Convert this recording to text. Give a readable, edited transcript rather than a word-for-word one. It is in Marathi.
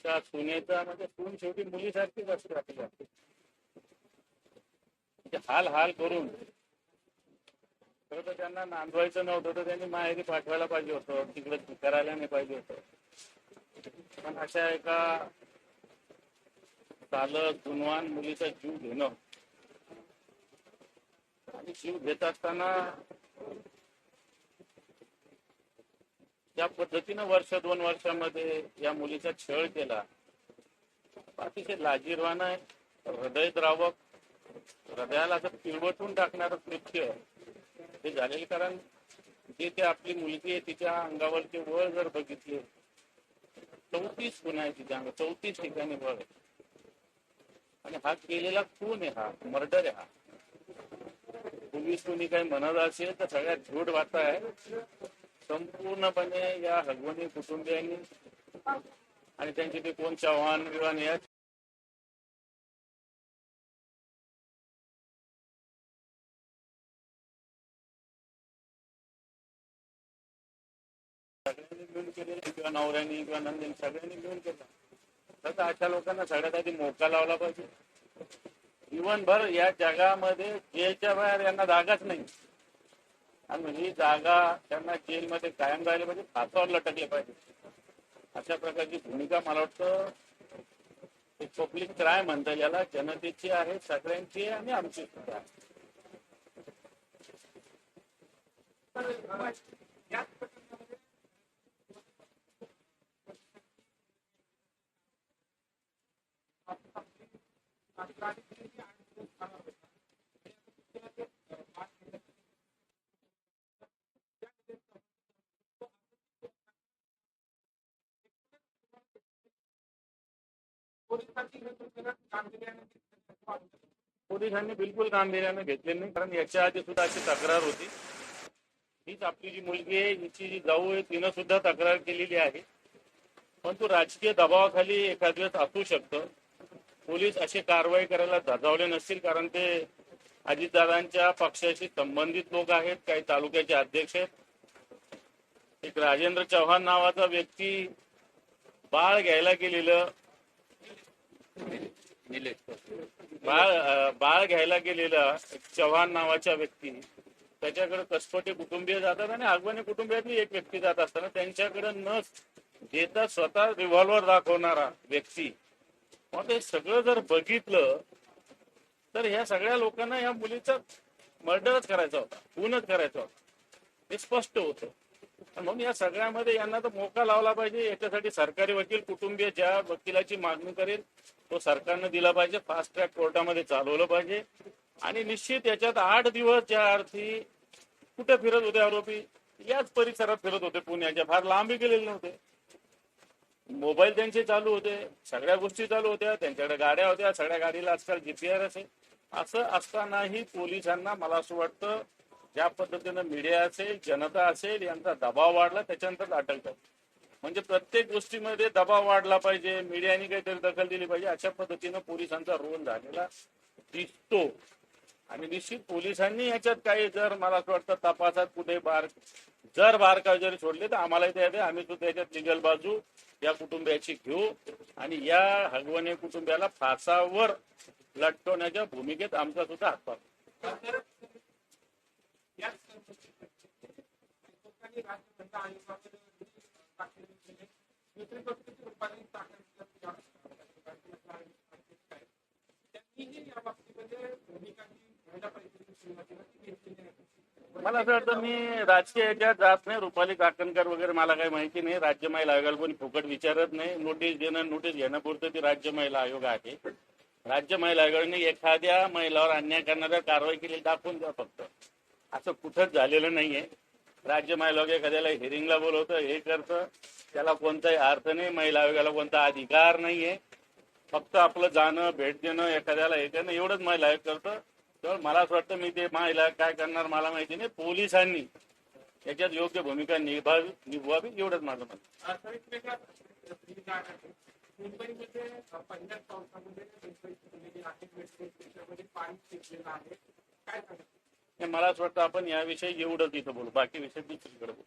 अशा सुनेचा म्हणजे सून शेवटी मुलीसारखीच असते आपल्या. हाल हाल करून खरं तर त्यांना नांदवायचं नव्हतं तर त्यांनी माहेरी पाठवायला पाहिजे होतं, तिकडे करायला नाही पाहिजे होतं. पण अशा एका चालक गुणवान मुलीचा जीव घेणं आणि जीव घेत असताना त्या पद्धतीनं वर्ष 2 वर्षामध्ये या मुलीचा छळ केला. अतिशय लाजिरवाणं आहे, हृदयद्रावक, हृदयाला असं पिळवटून टाकणारं कृत्य हे झालेलं. कारण जे ते आपली मुलगी आहे तिच्या अंगावरचे वळ जर बघितले 34 गुन्हा आहे तिच्या अंगावर, 34 ठिकाणी वळ आहे. आणि हा केलेला खून आहे, हा मर्डर आहे. हा पोलीस कोणी काही म्हणत असेल तर सगळ्यात झूट वार्ता आहे. संपूर्णपणे या हगवणी कुटुंबियांनी आणि त्यांचे ते कोण चव्हाण विवान या सगळ्यांनी मिळून केलेलं किंवा नवऱ्यांनी किंवा नंदीने सगळ्यांनी मिळून केलं. तर अशा लोकांना सगळ्यात आधी मोका लावला पाहिजे. जीवनभर या जगामध्ये जेलच्या बाहेर यांना जागाच नाही आणि ही जागा त्यांना जेलमध्ये कायम राहिली पाहिजे, फासावर लटकले पाहिजे. अशा प्रकारची भूमिका मला वाटतं पब्लिक क्राय म्हणता याला, जनतेची आहे, सगळ्यांची आहे आणि आमची सुद्धा आहे. पोलिसांनी बिलकुल गांभीर्याने घेतले नाही. कारण याच्या आधी सुद्धा अशी तक्रार होती. हीच आपली जी मुलगी आहे, हिची जी जाऊ आहे, तिनं सुद्धा तक्रार केलेली आहे. परंतु राजकीय दबावाखाली एखाद वेळेस असू शकतं. पोलीस अशी कारवाई करायला धजावले नसतील, कारण ते अजितदादांच्या पक्षाशी संबंधित लोक आहेत, काही तालुक्याचे अध्यक्ष आहेत. एक राजेंद्र चव्हाण नावाचा व्यक्ती बाळ घ्यायला गेलेलं, बाळ घ्यायला गेलेला चव्हाण नावाच्या व्यक्ती, त्याच्याकडे कसपटे कुटुंबीय जातात आणि आगवणी कुटुंबियातली एक व्यक्ती जात असताना त्यांच्याकडे न देता स्वतः रिव्हॉल्वर दाखवणारा व्यक्ती. मग ते सगळं जर बघितलं तर ह्या सगळ्या लोकांना या मुलीचा मर्डरच करायचा होता, खूनच करायचा होता, हे स्पष्ट होतं. म्हणून या सगळ्यामध्ये यांना तर मोका लावला पाहिजे. याच्यासाठी सरकारी वकील कुटुंबीय ज्या वकिलाची मागणी करेल तो सरकारनं दिला पाहिजे. फास्ट ट्रॅक कोर्टामध्ये चालवलं पाहिजे. आणि निश्चित याच्यात 8 दिवस ज्या अर्थी कुठे फिरत होते आरोपी, याच परिसरात फिरत होते पुण्याच्या, फार लांबही गेलेले नव्हते. मोबाईल त्यांचे चालू होते, सगळ्या गोष्टी चालू होत्या, त्यांच्याकडे गाड्या होत्या, सगळ्या गाडीला आजकाल जीपीआर आहे. असं असतानाही पोलिसांना मला असं वाटतं ज्या पद्धतीनं मीडिया असेल, जनता असेल, यांचा दबाव वाढला, त्याच्यानंतर अटक झाली. म्हणजे प्रत्येक गोष्टीमध्ये दबाव वाढला पाहिजे, मीडियाने काहीतरी दखल दिली पाहिजे, अशा पद्धतीनं पोलिसांचा रोल झालेला दिसतो. आणि निश्चित पोलिसांनी याच्यात काही जर मला असं वाटतं तपासात कुठे बारकावे जरी सोडले तर आम्हालाही ते आम्ही सुद्धा याच्यात लिगल बाजू या कुटुंबियाची घेऊ आणि या हगवणे कुटुंबियाला फासावर लटकवण्याच्या भूमिकेत आमचा सुद्धा हातभार. मला असं वाटतं मी राजकीय याच्यात जात नाही. रुपाली काकणकर वगैरे मला काही माहिती नाही. राज्य महिला आयोगाला कोणी फुकट विचारत नाही. नोटीस देणं, नोटीस घेण्यापुरतं ती राज्य महिला आयोग आहे. राज्य महिला आयोगाने एखाद्या महिलावर अन्याय करणाऱ्या कारवाई केली दाखवून द्या फक्त. असं कुठंच झालेलं नाहीये. राज्य महिला आयोग एखाद्याला हिअरिंगला बोलवतं, हे करतं, त्याला कोणताही अर्थ नाही. महिला आयोगाला कोणता अधिकार नाहीये. फक्त आपलं जाणं, भेट देणं, एखाद्याला हे करणं एवढंच महिला आयोग करतं. तर मला असं वाटतं मी ते महिला काय करणार मला माहिती नाही. पोलिसांनी याच्यात योग्य भूमिका निभवावी एवढंच माझं मत. मला असं वाटतं आपण याविषयी एवढंच इथं बोलू, बाकी विषय दुसरीकडे बोलू.